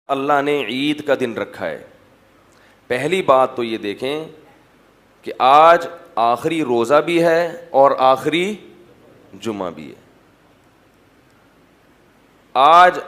اللہ نے عید کا دن رکھا ہے. پہلی بات تو یہ دیکھیں کہ آج آخری روزہ بھی ہے اور آخری جمعہ بھی ہے. آج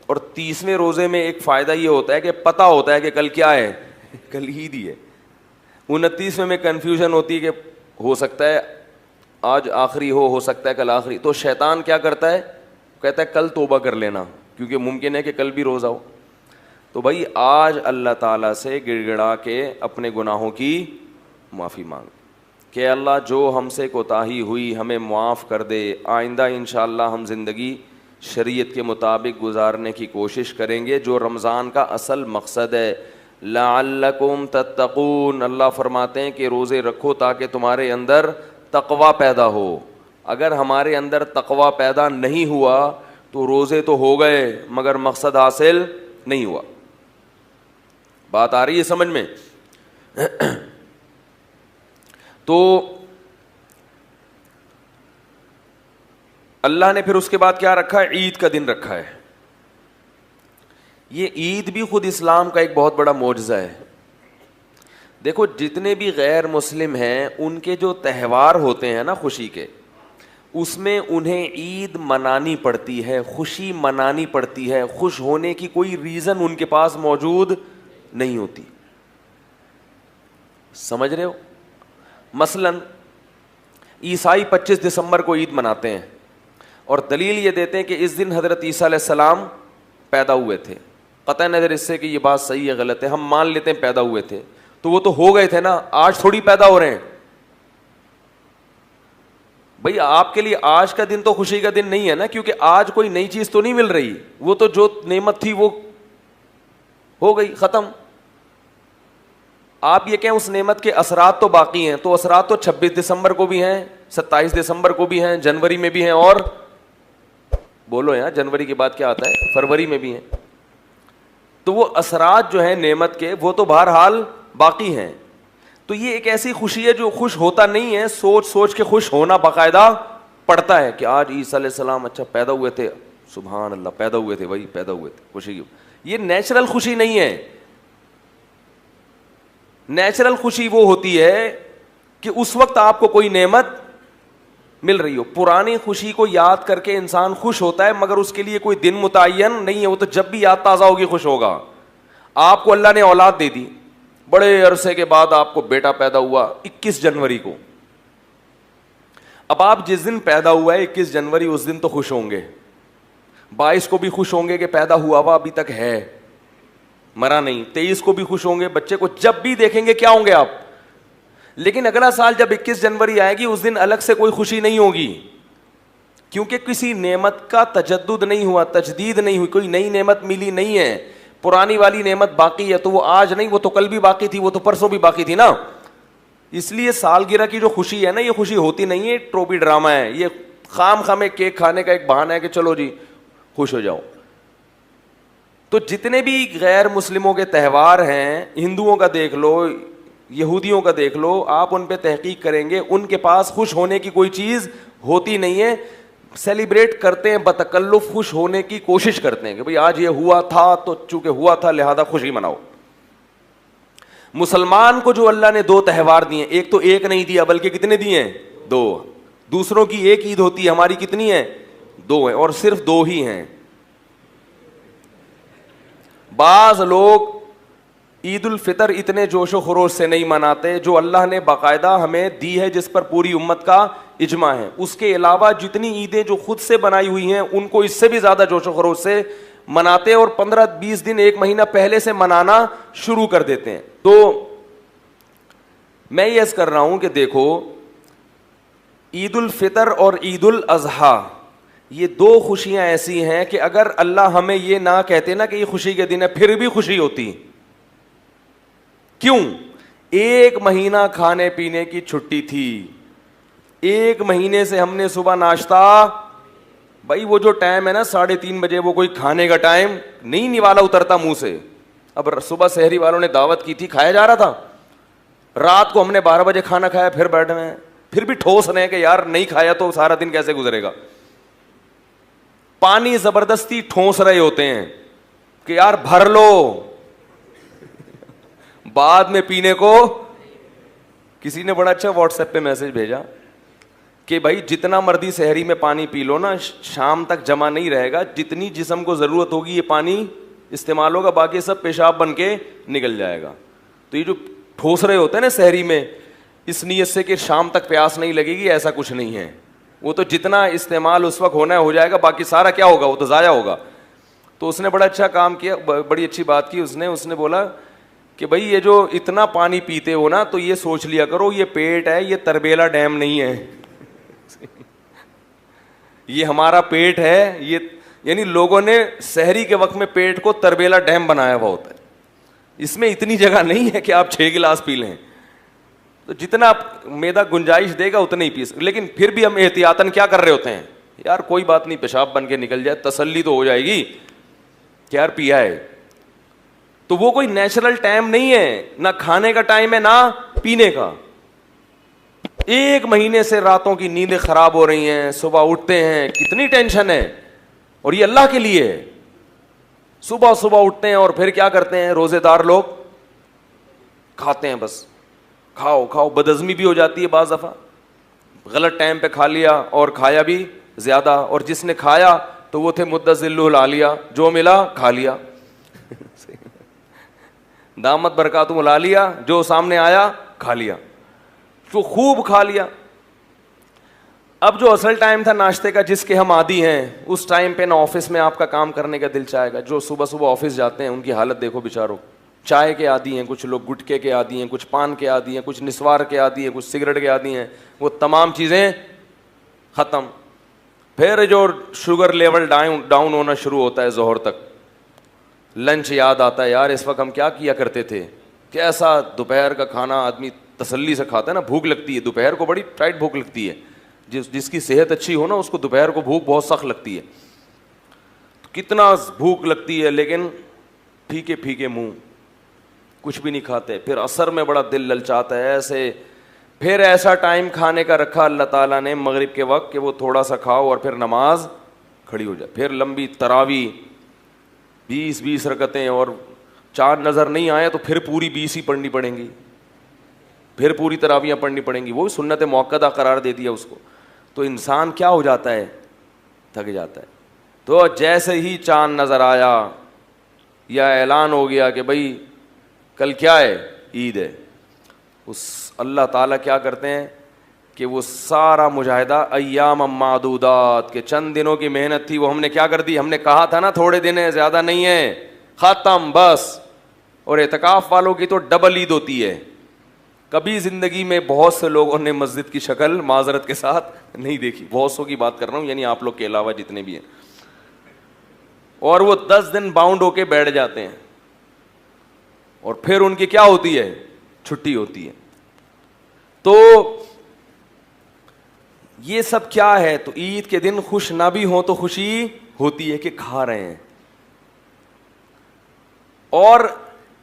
اور 30ویں روزے میں ایک فائدہ یہ ہوتا ہے کہ پتہ ہوتا ہے کہ کل کیا ہے, کل عید ہی ہے. 29ویں میں کنفیوژن ہوتی ہے کہ ہو سکتا ہے آج آخری ہو سکتا ہے کل آخری. تو شیطان کیا کرتا ہے, کہتا ہے کل توبہ کر لینا کیونکہ ممکن ہے کہ کل بھی روزہ ہو. تو بھائی آج اللہ تعالیٰ سے گڑ گڑا کے اپنے گناہوں کی معافی مانگ کہ اللہ جو ہم سے کوتاہی ہوئی ہمیں معاف کر دے. آئندہ انشاءاللہ ہم زندگی شریعت کے مطابق گزارنے کی کوشش کریں گے, جو رمضان کا اصل مقصد ہے. لعلکم تتقون, اللہ فرماتے ہیں کہ روزے رکھو تاکہ تمہارے اندر تقوی پیدا ہو. اگر ہمارے اندر تقوی پیدا نہیں ہوا تو روزے تو ہو گئے مگر مقصد حاصل نہیں ہوا. بات آ رہی ہے سمجھ میں؟ تو اللہ نے پھر اس کے بعد کیا رکھا ہے, عید کا دن رکھا ہے. یہ عید بھی خود اسلام کا ایک بہت بڑا معجزہ ہے. دیکھو جتنے بھی غیر مسلم ہیں ان کے جو تہوار ہوتے ہیں نا خوشی کے, اس میں انہیں عید منانی پڑتی ہے, خوشی منانی پڑتی ہے. خوش ہونے کی کوئی ریزن ان کے پاس موجود نہیں ہوتی. سمجھ رہے ہو؟ مثلاً عیسائی 25 دسمبر کو عید مناتے ہیں اور دلیل یہ دیتے ہیں کہ اس دن حضرت عیسیٰ علیہ السلام پیدا ہوئے تھے. قطع نظر اس سے کہ یہ بات صحیح ہے غلط ہے, ہم مان لیتے ہیں پیدا ہوئے تھے, تو وہ تو ہو گئے تھے نا, آج تھوڑی پیدا ہو رہے ہیں. بھئی آپ کے لیے آج کا دن تو خوشی کا دن نہیں ہے نا, کیونکہ آج کوئی نئی چیز تو نہیں مل رہی, وہ تو جو نعمت تھی وہ ہو گئی ختم. آپ یہ کہیں اس نعمت کے اثرات تو باقی ہیں, تو اثرات تو 26 دسمبر کو بھی ہیں, 27 دسمبر کو بھی ہیں, جنوری میں بھی ہیں, اور بولو یار جنوری کے بعد کیا آتا ہے, فروری میں بھی ہیں. تو وہ اثرات جو ہیں نعمت کے وہ تو بہرحال باقی ہیں. تو یہ ایک ایسی خوشی ہے جو خوش ہوتا نہیں ہے, سوچ سوچ کے خوش ہونا باقاعدہ پڑتا ہے کہ آج عیسیٰ علیہ السلام اچھا پیدا ہوئے تھے, سبحان اللہ پیدا ہوئے تھے بھائی, پیدا ہوئے تھے, خوشی. یہ نیچرل خوشی نہیں ہے. نیچرل خوشی وہ ہوتی ہے کہ اس وقت آپ کو کوئی نعمت مل رہی ہو. پرانی خوشی کو یاد کر کے انسان خوش ہوتا ہے مگر اس کے لیے کوئی دن متعین نہیں ہے, وہ تو جب بھی یاد تازہ ہوگی خوش ہوگا. آپ کو اللہ نے اولاد دے دی, بڑے عرصے کے بعد آپ کو بیٹا پیدا ہوا 21 جنوری کو. اب آپ جس دن پیدا ہوا ہے 21 جنوری, اس دن تو خوش ہوں گے, 22 کو بھی خوش ہوں گے کہ پیدا ہوا ہوا ابھی تک ہے, مرا نہیں. 23 کو بھی خوش ہوں گے, بچے کو جب بھی دیکھیں گے کیا ہوں گے آپ. لیکن اگلا سال جب 21 جنوری آئے گی اس دن الگ سے کوئی خوشی نہیں ہوگی, کیونکہ کسی نعمت کا تجدد نہیں ہوا, تجدید نہیں ہوئی, کوئی نئی نعمت ملی نہیں ہے. پرانی والی نعمت باقی ہے, تو وہ آج نہیں, وہ تو کل بھی باقی تھی, وہ تو پرسوں بھی باقی تھی نا. اس لیے سالگرہ کی جو خوشی ہے نا, یہ خوشی ہوتی نہیں ہے, ٹروپی ڈرامہ ہے. یہ خام خامے کیک کھانے کا ایک بہانہ ہے کہ چلو جی خوش ہو جاؤ. تو جتنے بھی غیر مسلموں کے تہوار ہیں, ہندوؤں کا دیکھ لو, یہودیوں کا دیکھ لو, آپ ان پہ تحقیق کریں گے ان کے پاس خوش ہونے کی کوئی چیز ہوتی نہیں ہے. سیلیبریٹ کرتے ہیں بتکلف, خوش ہونے کی کوشش کرتے ہیں کہ بھئی آج یہ ہوا تھا تو چونکہ ہوا تھا لہذا خوشی مناؤ. مسلمان کو جو اللہ نے 2 تہوار دیے, ایک تو ایک نہیں دیا بلکہ کتنے دیے ہیں, 2. دوسروں کی ایک عید ہوتی ہے, ہماری کتنی ہیں, 2 ہیں, اور صرف 2 ہی ہیں. بعض لوگ عید الفطر اتنے جوش و خروش سے نہیں مناتے جو اللہ نے باقاعدہ ہمیں دی ہے, جس پر پوری امت کا اجماع ہے. اس کے علاوہ جتنی عیدیں جو خود سے بنائی ہوئی ہیں ان کو اس سے بھی زیادہ جوش و خروش سے مناتے, اور 15-20 دن 1 مہینہ پہلے سے منانا شروع کر دیتے ہیں. تو میں یہ عرض کر رہا ہوں کہ دیکھو عید الفطر اور عید الاضحیٰ یہ 2 خوشیاں ایسی ہیں کہ اگر اللہ ہمیں یہ نہ کہتے نا کہ یہ خوشی کے دن ہے, پھر بھی خوشی ہوتی. کیوں؟ 1 مہینہ کھانے پینے کی چھٹی تھی, 1 مہینے سے ہم نے صبح ناشتہ, بھائی وہ جو ٹائم ہے نا 3:30 بجے, وہ کوئی کھانے کا ٹائم نہیں, نوالا اترتا منہ سے. اب صبح سحری والوں نے دعوت کی تھی, کھایا جا رہا تھا. رات کو ہم نے 12 بجے کھانا کھایا, پھر بیٹھے ہیں, پھر بھی ٹھوس رہے ہیں کہ یار نہیں کھایا تو سارا دن کیسے گزرے گا. پانی زبردستی ٹھونس رہے ہوتے ہیں, کہ یار بھر لو, بعد میں پینے کو. کسی نے بڑا اچھا واٹس ایپ پہ میسج بھیجا کہ بھائی جتنا مرضی سحری میں پانی پی لو نا, شام تک جمع نہیں رہے گا, جتنی جسم کو ضرورت ہوگی یہ پانی استعمال ہوگا, باقی سب پیشاب بن کے نکل جائے گا. تو یہ جو ٹھوس رہے ہوتے ہیں نا سحری میں, اس نیت سے کہ شام تک پیاس نہیں لگے گی, ایسا کچھ نہیں ہے. وہ تو جتنا استعمال اس وقت ہونا ہے ہو جائے گا, باقی سارا کیا ہوگا, وہ تو ضائع ہوگا. تو اس نے بڑا اچھا کام کیا, بڑی اچھی بات کی اس نے بولا کہ بھائی یہ جو اتنا پانی پیتے ہو نا, تو یہ سوچ لیا کرو یہ پیٹ ہے, یہ تربیلا ڈیم نہیں ہے. یہ ہمارا پیٹ ہے, یہ یعنی لوگوں نے سحری کے وقت میں پیٹ کو تربیلا ڈیم بنایا ہوا ہوتا ہے. اس میں اتنی جگہ نہیں ہے کہ آپ 6 گلاس پی لیں. تو جتنا میدا گنجائش دے گا اتنا ہی پی سکتے. لیکن پھر بھی ہم احتیاطاً کیا کر رہے ہوتے ہیں, یار کوئی بات نہیں, پیشاب بن کے نکل جائے, تسلی تو ہو جائے گی کہ یار پیا ہے. تو وہ کوئی نیچرل ٹائم نہیں ہے, نہ کھانے کا ٹائم ہے نہ پینے کا. 1 مہینے سے راتوں کی نیندیں خراب ہو رہی ہیں, صبح اٹھتے ہیں کتنی ٹینشن ہے, اور یہ اللہ کے لیے ہے. صبح صبح اٹھتے ہیں اور پھر کیا کرتے ہیں, روزے دار لوگ کھاتے ہیں, بس کھاؤ کھاؤ. بدہضمی بھی ہو جاتی ہے بعض دفعہ, غلط ٹائم پہ کھا لیا اور کھایا بھی زیادہ, اور جس نے کھایا تو وہ تھے مدذلہ العالیہ, جو ملا کھا لیا. دامت برکاتہم العالیہ, جو سامنے آیا کھا لیا, تو خوب کھا لیا. اب جو اصل ٹائم تھا ناشتے کا جس کے ہم عادی ہیں, اس ٹائم پہ نہ آفس میں آپ کا کام کرنے کا دل چاہے گا. جو صبح صبح آفس جاتے ہیں ان کی حالت دیکھو بیچاروں, چائے کے عادی ہیں, کچھ لوگ گٹکے کے عادی ہیں, کچھ پان کے عادی ہیں, کچھ نسوار کے عادی ہیں, کچھ سگریٹ کے عادی ہیں. وہ تمام چیزیں ختم. پھر جو شوگر لیول ڈاؤن ہونا شروع ہوتا ہے ظہر تک, لنچ یاد آتا ہے, یار اس وقت ہم کیا کیا کرتے تھے, کیسا دوپہر کا کھانا آدمی تسلی سے کھاتا ہے نا. بھوک لگتی ہے دوپہر کو, بڑی ٹائٹ بھوک لگتی ہے. جس کی صحت اچھی ہو نا اس کو دوپہر کو بھوک بہت سخت لگتی ہے. کتنا بھوک لگتی ہے, لیکن پھیکے پھیکے منہ, کچھ بھی نہیں کھاتے. پھر عصر میں بڑا دل للچاتا ہے ایسے. پھر ایسا ٹائم کھانے کا رکھا اللہ تعالیٰ نے مغرب کے وقت کہ وہ تھوڑا سا کھاؤ اور پھر نماز کھڑی ہو جائے. پھر لمبی تراویح 20 رکعتیں, اور چاند نظر نہیں آیا تو پھر پوری 20 ہی پڑھنی پڑیں گی, پھر پوری تراویحیں پڑھنی پڑیں گی. وہ سنت موقدہ قرار دے دیا اس کو. تو انسان کیا ہو جاتا ہے, تھک جاتا ہے. تو جیسے ہی چاند نظر آیا یا اعلان ہو گیا کہ بھائی کل کیا ہے, عید ہے, اس اللہ تعالیٰ کیا کرتے ہیں کہ وہ سارا مجاہدہ ایام معدودات کے چند دنوں کی محنت تھی, وہ ہم نے کیا کر دی, ہم نے کہا تھا نا تھوڑے دن ہے زیادہ نہیں ہے, ختم بس. اور اعتکاف والوں کی تو ڈبل عید ہوتی ہے. کبھی زندگی میں بہت سے لوگوں نے مسجد کی شکل معذرت کے ساتھ نہیں دیکھی, بہت سو کی بات کر رہا ہوں, یعنی آپ لوگ کے علاوہ جتنے بھی ہیں. اور وہ 10 دن باؤنڈ ہو کے بیٹھ جاتے ہیں, اور پھر ان کی کیا ہوتی ہے, چھٹی ہوتی ہے. تو یہ سب کیا ہے, تو عید کے دن خوش نہ بھی ہوں تو خوشی ہوتی ہے کہ کھا رہے ہیں, اور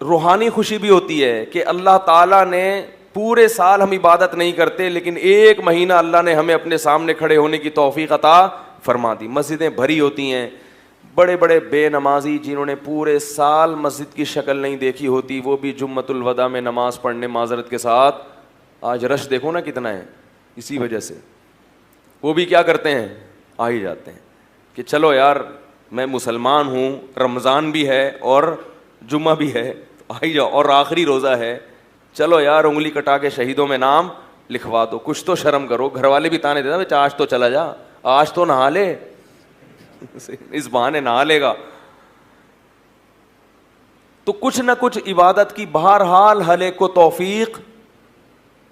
روحانی خوشی بھی ہوتی ہے کہ اللہ تعالیٰ نے پورے سال ہم عبادت نہیں کرتے, لیکن 1 مہینہ اللہ نے ہمیں اپنے سامنے کھڑے ہونے کی توفیق عطا فرما دی. مسجدیں بھری ہوتی ہیں, بڑے بڑے بے نمازی جنہوں نے پورے سال مسجد کی شکل نہیں دیکھی ہوتی, وہ بھی جمعۃ الوداع میں نماز پڑھنے معذرت کے ساتھ. آج رش دیکھو نا کتنا ہے, اسی وجہ سے وہ بھی کیا کرتے ہیں, آ ہی جاتے ہیں کہ چلو یار میں مسلمان ہوں, رمضان بھی ہے اور جمعہ بھی ہے, آ ہی جاؤ, اور آخری روزہ ہے, چلو یار انگلی کٹا کے شہیدوں میں نام لکھوا دو, کچھ تو شرم کرو. گھر والے بھی تانے دیتے ہیں, آج تو چلا جا, آج تو نہا لے, اس بہانے نہا لے گا. تو کچھ نہ کچھ عبادت کی بہرحال ہر ایک کو توفیق.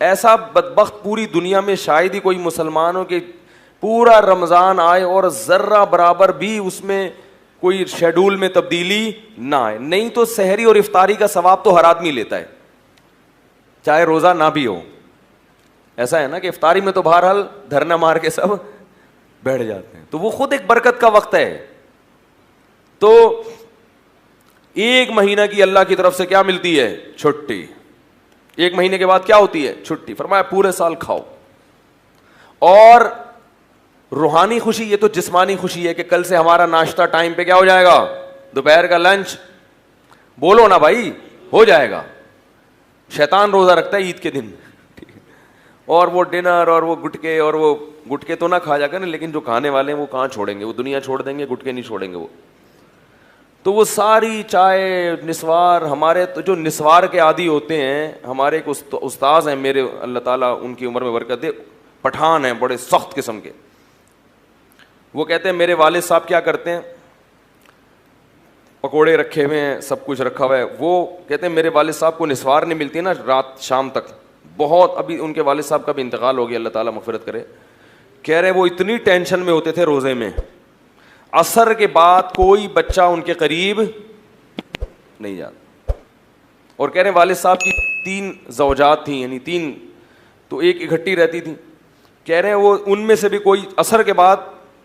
ایسا بدبخت پوری دنیا میں شاید ہی کوئی مسلمان ہو کہ پورا رمضان آئے اور ذرہ برابر بھی اس میں کوئی شیڈول میں تبدیلی نہ آئے. نہیں تو سحری اور افطاری کا ثواب تو ہر آدمی لیتا ہے, چاہے روزہ نہ بھی ہو. ایسا ہے نا کہ افطاری میں تو بہرحال دھرنا مار کے سب بیٹھ جاتے ہیں, تو وہ خود ایک برکت کا وقت ہے. تو 1 مہینہ کی اللہ کی طرف سے کیا ملتی ہے, چھٹی. 1 مہینے کے بعد کیا ہوتی ہے, چھٹی. فرمایا پورے سال کھاؤ. اور روحانی خوشی, یہ تو جسمانی خوشی ہے کہ کل سے ہمارا ناشتہ ٹائم پہ کیا ہو جائے گا, دوپہر کا لنچ بولو نا بھائی, ہو جائے گا. شیطان روزہ رکھتا ہے عید کے دن, اور وہ ڈنر اور وہ گٹکے, اور وہ گٹکے تو نہ کھا جا کر, لیکن جو کھانے والے ہیں وہ کہاں چھوڑیں گے, وہ دنیا چھوڑ دیں گے, گٹکے نہیں چھوڑیں گے وہ. تو وہ ساری چائے نسوار, ہمارے تو جو نسوار کے عادی ہوتے ہیں, ہمارے ایک استاذ ہیں میرے, اللہ تعالیٰ ان کی عمر میں برکت دے, پٹھان ہیں بڑے سخت قسم کے. وہ کہتے ہیں میرے والد صاحب کیا کرتے ہیں, پکوڑے رکھے ہوئے ہیں, سب کچھ رکھا ہوا ہے. وہ کہتے ہیں میرے والد صاحب کو نسوار نہیں ملتی نا رات شام تک, بہت, ابھی ان کے والد صاحب کا بھی انتقال ہو گیا, اللہ تعالیٰ مغفرت کرے. کہہ رہے ہیں وہ اتنی ٹینشن میں ہوتے تھے روزے میں, عصر کے بعد کوئی بچہ ان کے قریب نہیں جاتا. اور کہہ رہے ہیں والد صاحب کی 3 زوجات تھیں, یعنی 3, تو ایک اکٹھی رہتی تھی. کہہ رہے ہیں وہ ان میں سے بھی کوئی عصر کے بعد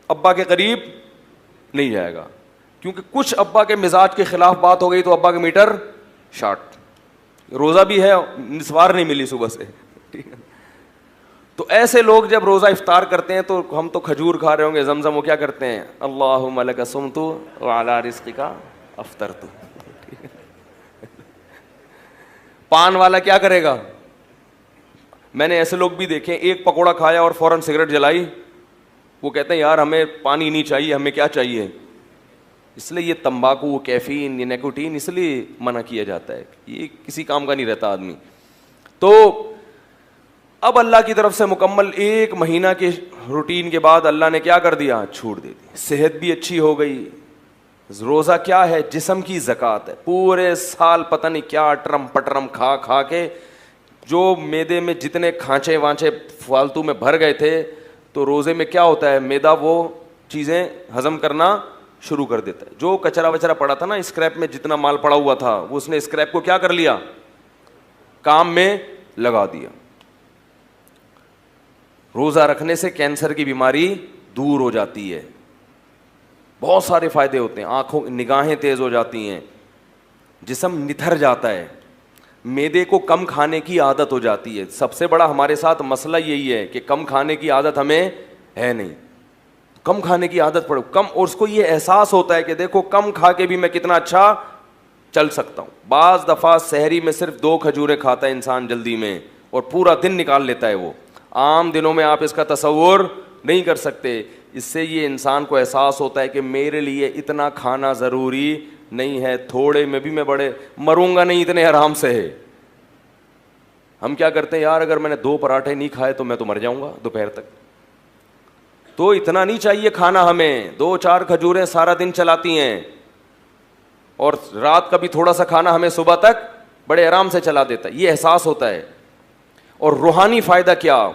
ابا کے قریب نہیں جائے گا, کیونکہ کچھ ابا کے مزاج کے خلاف بات ہو گئی تو ابا کا میٹر شارٹ. روزہ بھی ہے, نسوار نہیں ملی صبح سے. تو ایسے لوگ جب روزہ افطار کرتے ہیں تو ہم تو کھجور کھا رہے ہوں گے, زمزم, وہ کیا کرتے ہیں, اللہم لک صمت وعلی رزقک افطرت. پان والا کیا کرے گا, میں نے ایسے لوگ بھی دیکھے, ایک پکوڑا کھایا اور فوراً سگریٹ جلائی. وہ کہتے ہیں یار ہمیں پانی نہیں چاہیے, ہمیں کیا چاہیے. اس لیے یہ تمباکو, کیفین, یہ نیکوٹین اس لیے منع کیا جاتا ہے, یہ کسی کام کا نہیں رہتا آدمی. تو اب اللہ کی طرف سے مکمل 1 مہینہ کے روٹین کے بعد اللہ نے کیا کر دیا, چھوٹ دے دی. صحت بھی اچھی ہو گئی. روزہ کیا ہے, جسم کی زکوٰۃ ہے. پورے سال پتہ نہیں کیا اٹرم پٹرم کھا کھا کے جو میدے میں جتنے کھانچے وانچے فالتو میں بھر گئے تھے, تو روزے میں کیا ہوتا ہے, میدا وہ چیزیں ہضم کرنا شروع کر دیتا ہے. جو کچرا وچرا پڑا تھا نا اسکریپ میں, جتنا مال پڑا ہوا تھا, وہ اس نے اسکریپ کو کیا کر لیا, کام میں لگا دیا. روزہ رکھنے سے کینسر کی بیماری دور ہو جاتی ہے, بہت سارے فائدے ہوتے ہیں. آنکھوں, نگاہیں تیز ہو جاتی ہیں, جسم نتھر جاتا ہے, میدے کو کم کھانے کی عادت ہو جاتی ہے. سب سے بڑا ہمارے ساتھ مسئلہ یہی ہے کہ کم کھانے کی عادت ہمیں ہے نہیں. کم کھانے کی عادت پڑے کم, اور اس کو یہ احساس ہوتا ہے کہ دیکھو کم کھا کے بھی میں کتنا اچھا چل سکتا ہوں. بعض دفعہ سحری میں صرف 2 کھجوریں کھاتا ہے انسان جلدی میں, اور پورا دن نکال لیتا ہے. وہ عام دنوں میں آپ اس کا تصور نہیں کر سکتے. اس سے یہ انسان کو احساس ہوتا ہے کہ میرے لیے اتنا کھانا ضروری نہیں ہے, تھوڑے میں بھی میں بڑے مروں گا نہیں, اتنے آرام سے ہے. ہم کیا کرتے ہیں یار, اگر میں نے 2 پراٹھے نہیں کھائے تو میں تو مر جاؤں گا دوپہر تک. تو اتنا نہیں چاہیے کھانا ہمیں, 2-4 کھجوریں سارا دن چلاتی ہیں, اور رات کا بھی تھوڑا سا کھانا ہمیں صبح تک بڑے آرام سے چلا دیتا ہے. یہ احساس ہوتا ہے. اور روحانی فائدہ کیا,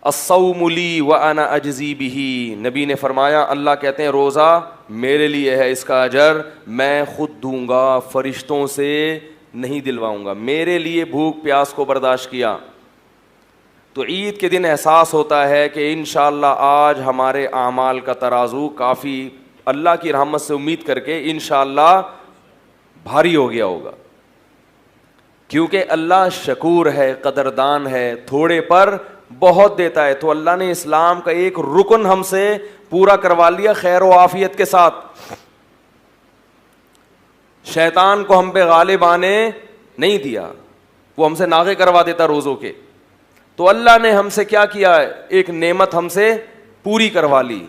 الصوم لی وانا اجزی بہ. نبی نے فرمایا, اللہ کہتے ہیں روزہ میرے لیے ہے, اس کا اجر میں خود دوں گا, فرشتوں سے نہیں دلواؤں گا. میرے لیے بھوک پیاس کو برداشت کیا. تو عید کے دن احساس ہوتا ہے کہ انشاءاللہ آج ہمارے اعمال کا ترازو کافی اللہ کی رحمت سے امید کر کے انشاءاللہ بھاری ہو گیا ہوگا, کیونکہ اللہ شکور ہے, قدردان ہے, تھوڑے پر بہت دیتا ہے. تو اللہ نے اسلام کا ایک رکن ہم سے پورا کروا لیا خیر و عافیت کے ساتھ. شیطان کو ہم پہ غالب آنے نہیں دیا, وہ ہم سے ناغے کروا دیتا روزوں کے. تو اللہ نے ہم سے کیا کیا, ایک نعمت ہم سے پوری کروا لی.